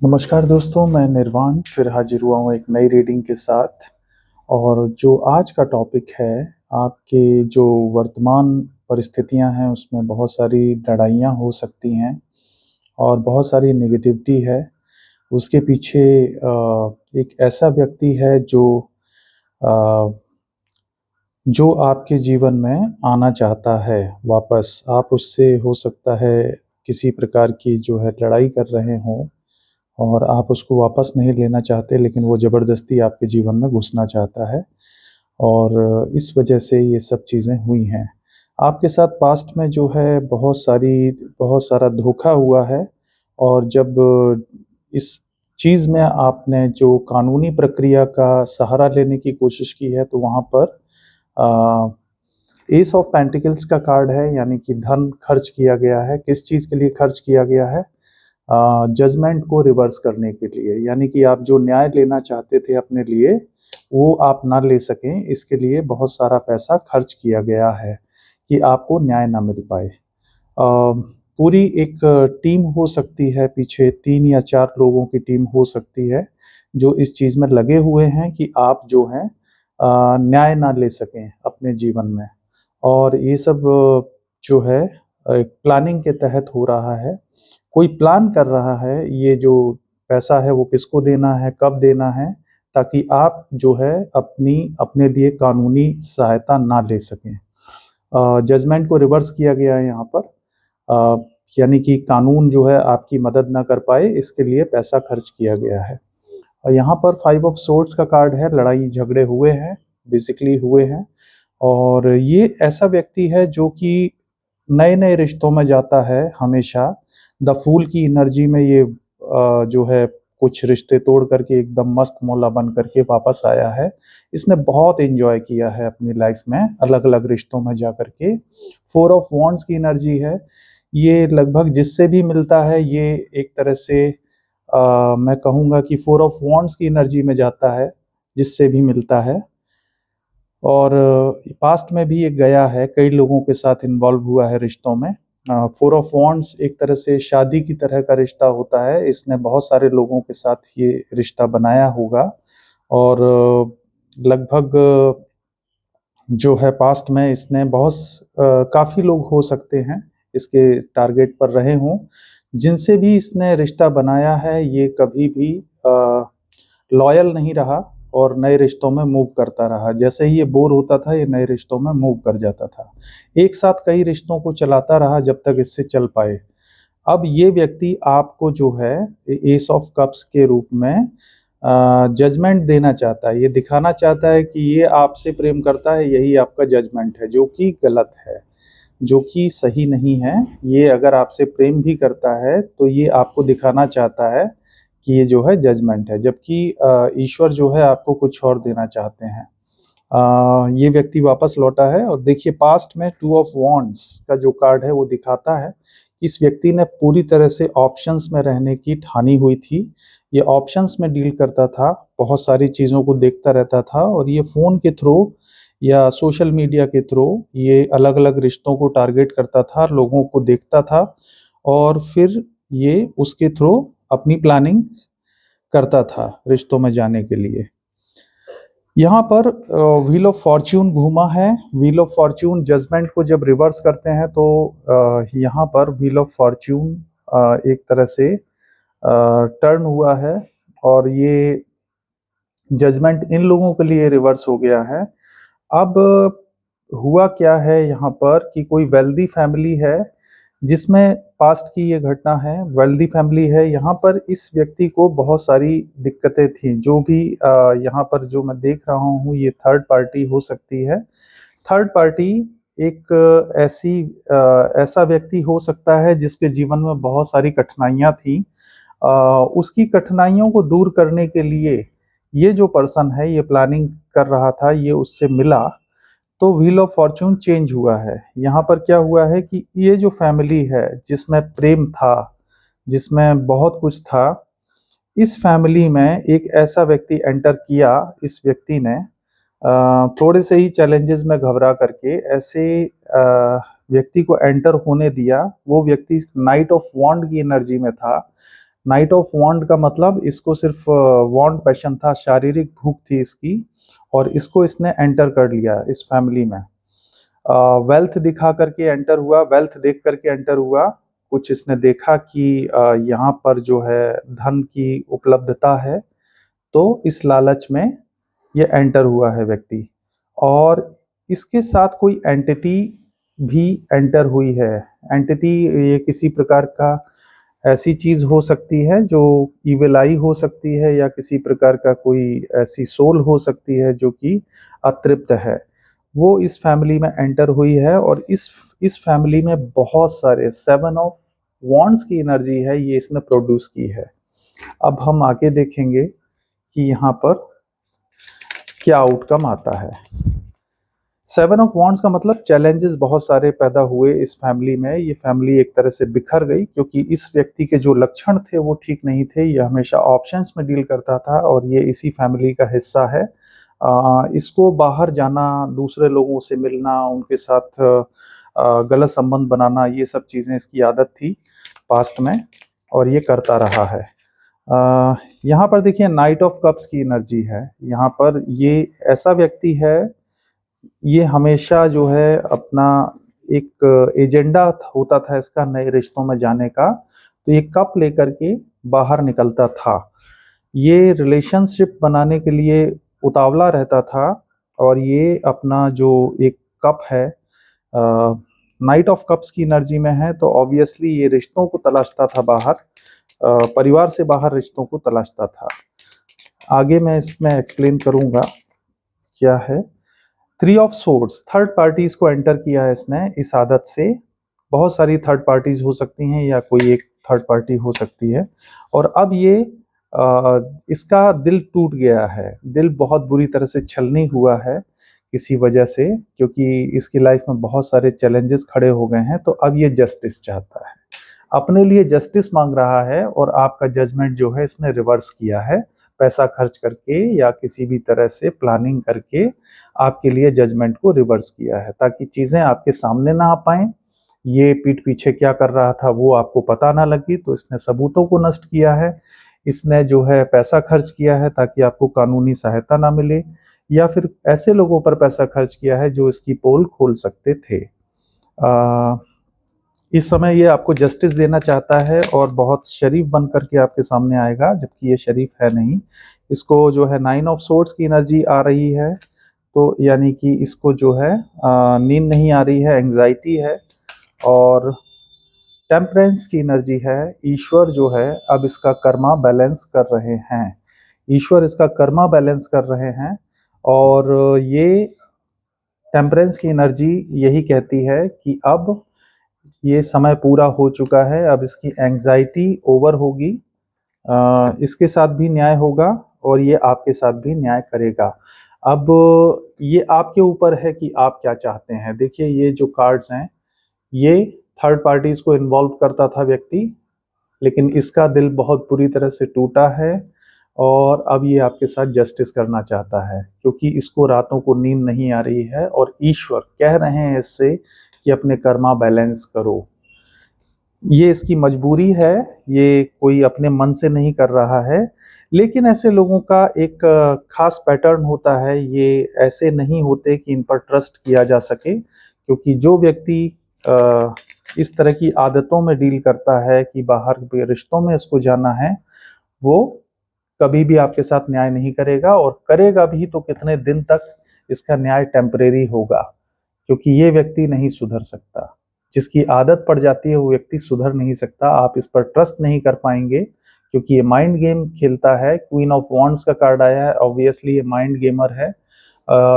नमस्कार दोस्तों, मैं निर्वाण फिर हाजिर हुआ हूँ एक नई रीडिंग के साथ। और जो आज का टॉपिक है, आपके जो वर्तमान परिस्थितियाँ हैं उसमें बहुत सारी लड़ाइयाँ हो सकती हैं और बहुत सारी नेगेटिविटी है। उसके पीछे एक ऐसा व्यक्ति है अ, जो आपके जीवन में आना चाहता है वापस। आप उससे हो सकता है किसी प्रकार की जो है लड़ाई कर रहे हों और आप उसको वापस नहीं लेना चाहते, लेकिन वो ज़बरदस्ती आपके जीवन में घुसना चाहता है और इस वजह से ये सब चीज़ें हुई हैं। आपके साथ पास्ट में जो है बहुत सारा धोखा हुआ है। और जब इस चीज़ में आपने जो कानूनी प्रक्रिया का सहारा लेने की कोशिश की है, तो वहाँ पर एस ऑफ पेंटिकल्स का कार्ड है, यानी कि धन खर्च किया गया है। किस चीज़ के लिए खर्च किया गया है? जजमेंट को रिवर्स करने के लिए, यानी कि आप जो न्याय लेना चाहते थे अपने लिए, वो आप ना ले सकें, इसके लिए बहुत सारा पैसा खर्च किया गया है कि आपको न्याय ना मिल पाए। पूरी एक टीम हो सकती है, पीछे 3 या 4 लोगों की टीम हो सकती है, जो इस चीज़ में लगे हुए हैं कि आप जो हैं न्याय ना ले सकें अपने जीवन में। और ये सब जो है एक प्लानिंग के तहत हो रहा है। कोई प्लान कर रहा है, ये जो पैसा है वो किसको देना है, कब देना है, ताकि आप जो है अपने लिए कानूनी सहायता ना ले सकें। जजमेंट को रिवर्स किया गया है यहाँ पर। अ, यानी कि कानून जो है आपकी मदद ना कर पाए, इसके लिए पैसा खर्च किया गया है। और यहाँ पर 5 ऑफ सोर्ड्स का कार्ड है, लड़ाई झगड़े हुए हैं, बेसिकली हुए हैं। और ये ऐसा व्यक्ति है जो कि नए-नए रिश्तों में जाता है हमेशा। द फूल की एनर्जी में ये जो है कुछ रिश्ते तोड़ करके एकदम मस्त मौला बन करके वापस आया है। इसने बहुत एन्जॉय किया है अपनी लाइफ में अलग-अलग रिश्तों में जा कर के। 4 ऑफ वॉन्ड्स की एनर्जी है। ये लगभग जिससे भी मिलता है, ये एक तरह से मैं कहूँगा कि 4 ऑफ वॉन्ड्स की एनर्जी में जाता है, जिससे भी मिलता है। और पास्ट में भी ये गया है, कई लोगों के साथ इन्वॉल्व हुआ है रिश्तों में। 4 ऑफ वॉन्ड्स एक तरह से शादी की तरह का रिश्ता होता है। इसने बहुत सारे लोगों के साथ ये रिश्ता बनाया होगा और लगभग जो है पास्ट में इसने काफ़ी लोग हो सकते हैं इसके टारगेट पर रहे हों। जिनसे भी इसने रिश्ता बनाया है, ये कभी भी लॉयल नहीं रहा और नए रिश्तों में मूव करता रहा। जैसे ही ये बोर होता था, ये नए रिश्तों में मूव कर जाता था। एक साथ कई रिश्तों को चलाता रहा जब तक इससे चल पाए। अब ये व्यक्ति आपको जो है एस ऑफ कप्स के रूप में जजमेंट देना चाहता है। ये दिखाना चाहता है कि ये आपसे प्रेम करता है, यही आपका जजमेंट है, जो कि गलत है, जो कि सही नहीं है। ये अगर आपसे प्रेम भी करता है, तो ये आपको दिखाना चाहता है कि ये जो है जजमेंट है, जबकि ईश्वर जो है आपको कुछ और देना चाहते हैं। ये व्यक्ति वापस लौटा है और देखिए पास्ट में 2 ऑफ वॉन्ड्स का जो कार्ड है वो दिखाता है कि इस व्यक्ति ने पूरी तरह से ऑप्शंस में रहने की ठानी हुई थी। ये ऑप्शंस में डील करता था, बहुत सारी चीज़ों को देखता रहता था और ये फ़ोन के थ्रू या सोशल मीडिया के थ्रू ये अलग-अलग रिश्तों को टारगेट करता था, लोगों को देखता था और फिर ये उसके थ्रू अपनी प्लानिंग करता था रिश्तों में जाने के लिए। यहाँ पर व्हील ऑफ फॉर्च्यून घूमा है। व्हील ऑफ फॉर्च्यून जजमेंट को जब रिवर्स करते हैं, तो यहाँ पर व्हील ऑफ फॉर्च्यून एक तरह से टर्न हुआ है और ये जजमेंट इन लोगों के लिए रिवर्स हो गया है। अब हुआ क्या है यहाँ पर कि कोई वेल्दी फैमिली है जिसमें पास्ट की ये घटना है। वेल्दी फैमिली है, यहाँ पर इस व्यक्ति को बहुत सारी दिक्कतें थी। जो भी यहाँ पर जो मैं देख रहा हूँ, ये थर्ड पार्टी हो सकती है। थर्ड पार्टी एक ऐसा व्यक्ति हो सकता है जिसके जीवन में बहुत सारी कठिनाइयाँ थी। उसकी कठिनाइयों को दूर करने के लिए ये जो पर्सन है, ये प्लानिंग कर रहा था, ये उससे मिला, तो व्हील ऑफ फॉर्च्यून चेंज हुआ है। यहाँ पर क्या हुआ है कि ये जो फैमिली है जिसमें प्रेम था, जिसमें बहुत कुछ था, इस फैमिली में एक ऐसा व्यक्ति एंटर किया। इस व्यक्ति ने थोड़े से ही चैलेंजेस में घबरा करके ऐसे व्यक्ति को एंटर होने दिया। वो व्यक्ति नाइट ऑफ वॉन्ड की एनर्जी में था। नाइट ऑफ वॉन्ड का मतलब इसको सिर्फ वॉन्ड पैशन था, शारीरिक भूख थी इसकी, और इसको इसने एंटर कर लिया इस फैमिली में। वेल्थ दिखा करके एंटर हुआ, वेल्थ देख करके एंटर हुआ। कुछ इसने देखा कि यहाँ पर जो है धन की उपलब्धता है, तो इस लालच में ये एंटर हुआ है व्यक्ति। और इसके साथ कोई एंटिटी भी एंटर हुई है। एंटिटी ये किसी प्रकार का ऐसी चीज हो सकती है जो इविल आई हो सकती है, या किसी प्रकार का कोई ऐसी सोल हो सकती है जो कि अतृप्त है, वो इस फैमिली में एंटर हुई है। और इस फैमिली में बहुत सारे 7 ऑफ वॉन्ड्स की एनर्जी है, ये इसने प्रोड्यूस की है। अब हम आगे देखेंगे कि यहाँ पर क्या आउटकम आता है। 7 ऑफ वॉन्ड्स का मतलब चैलेंजेस बहुत सारे पैदा हुए इस फैमिली में। ये फैमिली एक तरह से बिखर गई, क्योंकि इस व्यक्ति के जो लक्षण थे वो ठीक नहीं थे। ये हमेशा ऑप्शंस में डील करता था, और ये इसी फैमिली का हिस्सा है। इसको बाहर जाना, दूसरे लोगों से मिलना, उनके साथ गलत संबंध बनाना, ये सब चीज़ें इसकी आदत थी पास्ट में, और ये करता रहा है। यहाँ पर देखिए नाइट ऑफ कप्स की एनर्जी है। यहाँ पर ये ऐसा व्यक्ति है, ये हमेशा जो है अपना एक एजेंडा होता था इसका नए रिश्तों में जाने का, तो ये कप लेकर के बाहर निकलता था। ये रिलेशनशिप बनाने के लिए उतावला रहता था, और ये अपना जो एक कप है, नाइट ऑफ कप्स की एनर्जी में है, तो ऑब्वियसली ये रिश्तों को तलाशता था बाहर, परिवार से बाहर रिश्तों को तलाशता था। आगे मैं इसमें एक्सप्लेन करूंगा क्या है। 3 ऑफ सोर्ड्स, थर्ड पार्टीज को एंटर किया है इसने इस आदत से। बहुत सारी थर्ड पार्टीज हो सकती हैं, या कोई एक थर्ड पार्टी हो सकती है। और अब ये इसका दिल टूट गया है, दिल बहुत बुरी तरह से छलनी हुआ है किसी वजह से, क्योंकि इसकी लाइफ में बहुत सारे चैलेंजेस खड़े हो गए हैं। तो अब ये जस्टिस चाहता है, अपने लिए जस्टिस मांग रहा है, और आपका जजमेंट जो है इसने रिवर्स किया है, पैसा खर्च करके या किसी भी तरह से प्लानिंग करके आपके लिए जजमेंट को रिवर्स किया है, ताकि चीजें आपके सामने ना आ पाए। ये पीठ पीछे क्या कर रहा था वो आपको पता ना लगी, तो इसने सबूतों को नष्ट किया है। इसने जो है पैसा खर्च किया है ताकि आपको कानूनी सहायता ना मिले, या फिर ऐसे लोगों पर पैसा खर्च किया है जो इसकी पोल खोल सकते थे। इस समय ये आपको जस्टिस देना चाहता है, और बहुत शरीफ बन करके आपके सामने आएगा, जबकि ये शरीफ है नहीं। इसको जो है 9 ऑफ सोर्ड्स की एनर्जी आ रही है, तो यानी कि इसको जो है नींद नहीं आ रही है, एंग्जाइटी है। और टेम्परेंस की एनर्जी है। ईश्वर जो है अब इसका कर्मा बैलेंस कर रहे हैं, ईश्वर इसका कर्मा बैलेंस कर रहे हैं। और ये टेम्परेंस की एनर्जी यही कहती है कि अब ये समय पूरा हो चुका है, अब इसकी एंग्जाइटी ओवर होगी। इसके साथ भी न्याय होगा, और ये आपके साथ भी न्याय करेगा। अब ये आपके ऊपर है कि आप क्या चाहते हैं। देखिए ये जो कार्ड्स हैं, ये थर्ड पार्टीज को इन्वॉल्व करता था व्यक्ति, लेकिन इसका दिल बहुत बुरी तरह से टूटा है, और अब ये आपके साथ जस्टिस करना चाहता है, क्योंकि इसको रातों को नींद नहीं आ रही है, और ईश्वर कह रहे हैं इससे कि अपने कर्मा बैलेंस करो। ये इसकी मजबूरी है, ये कोई अपने मन से नहीं कर रहा है। लेकिन ऐसे लोगों का एक खास पैटर्न होता है, ये ऐसे नहीं होते कि इन पर ट्रस्ट किया जा सके, क्योंकि जो व्यक्ति इस तरह की आदतों में डील करता है कि बाहर के रिश्तों में इसको जाना है, वो कभी भी आपके साथ न्याय नहीं करेगा, और करेगा भी तो कितने दिन तक इसका न्याय टेम्परेरी होगा, क्योंकि ये व्यक्ति नहीं सुधर सकता। जिसकी आदत पड़ जाती है वो व्यक्ति सुधर नहीं सकता। आप इस पर ट्रस्ट नहीं कर पाएंगे, क्योंकि ये माइंड गेम खेलता है। क्वीन ऑफ वॉन्ड्स का कार्ड आया है, ऑब्वियसली ये माइंड गेमर है।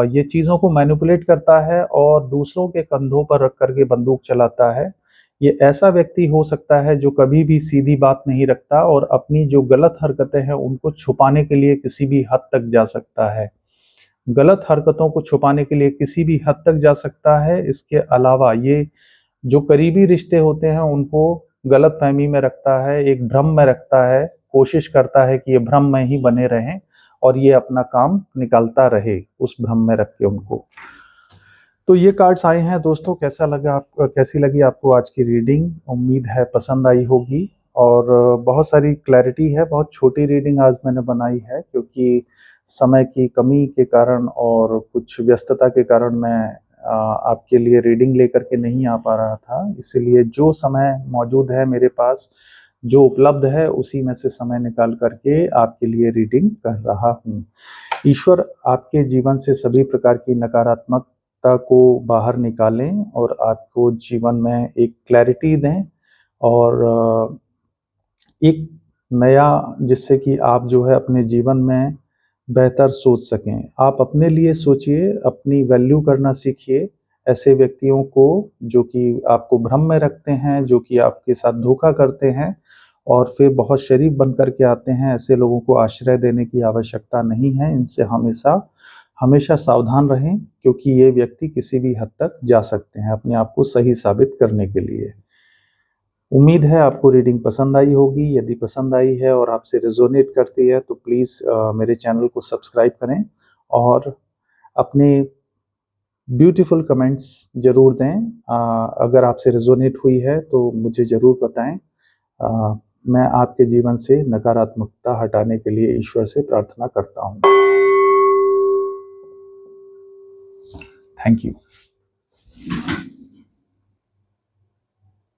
ये चीज़ों को मैनिपुलेट करता है, और दूसरों के कंधों पर रख करके बंदूक चलाता है। ये ऐसा व्यक्ति हो सकता है जो कभी भी सीधी बात नहीं रखता, और अपनी जो गलत हरकतें हैं उनको छुपाने के लिए किसी भी हद तक जा सकता है। गलत हरकतों को छुपाने के लिए किसी भी हद तक जा सकता है। इसके अलावा ये जो करीबी रिश्ते होते हैं उनको गलत फहमी में रखता है, एक भ्रम में रखता है, कोशिश करता है कि ये भ्रम में ही बने रहें, और ये अपना काम निकालता रहे उस भ्रम में रख के उनको। तो ये कार्ड्स आए हैं दोस्तों, कैसा लगा कैसी लगी आपको आज की रीडिंग। उम्मीद है पसंद आई होगी, और बहुत सारी क्लैरिटी है। बहुत छोटी रीडिंग आज मैंने बनाई है क्योंकि समय की कमी के कारण और कुछ व्यस्तता के कारण मैं आपके लिए रीडिंग लेकर के नहीं आ पा रहा था। इसीलिए जो समय मौजूद है मेरे पास, जो उपलब्ध है, उसी में से समय निकाल करके आपके लिए रीडिंग कर रहा हूँ। ईश्वर आपके जीवन से सभी प्रकार की नकारात्मकता को बाहर निकालें और आपको जीवन में एक क्लैरिटी दें और एक नया, जिससे कि आप जो है अपने जीवन में बेहतर सोच सकें। आप अपने लिए सोचिए, अपनी वैल्यू करना सीखिए। ऐसे व्यक्तियों को जो कि आपको भ्रम में रखते हैं, जो कि आपके साथ धोखा करते हैं और फिर बहुत शरीफ बन कर के आते हैं, ऐसे लोगों को आश्रय देने की आवश्यकता नहीं है। इनसे हमेशा सावधान रहें क्योंकि ये व्यक्ति किसी भी हद तक जा सकते हैं अपने आप को सही साबित करने के लिए। उम्मीद है आपको रीडिंग पसंद आई होगी। यदि पसंद आई है और आपसे रेजोनेट करती है तो प्लीज़ मेरे चैनल को सब्सक्राइब करें और अपने ब्यूटीफुल कमेंट्स ज़रूर दें। अगर आपसे रेजोनेट हुई है तो मुझे ज़रूर बताएं। मैं आपके जीवन से नकारात्मकता हटाने के लिए ईश्वर से प्रार्थना करता हूँ। Thank you.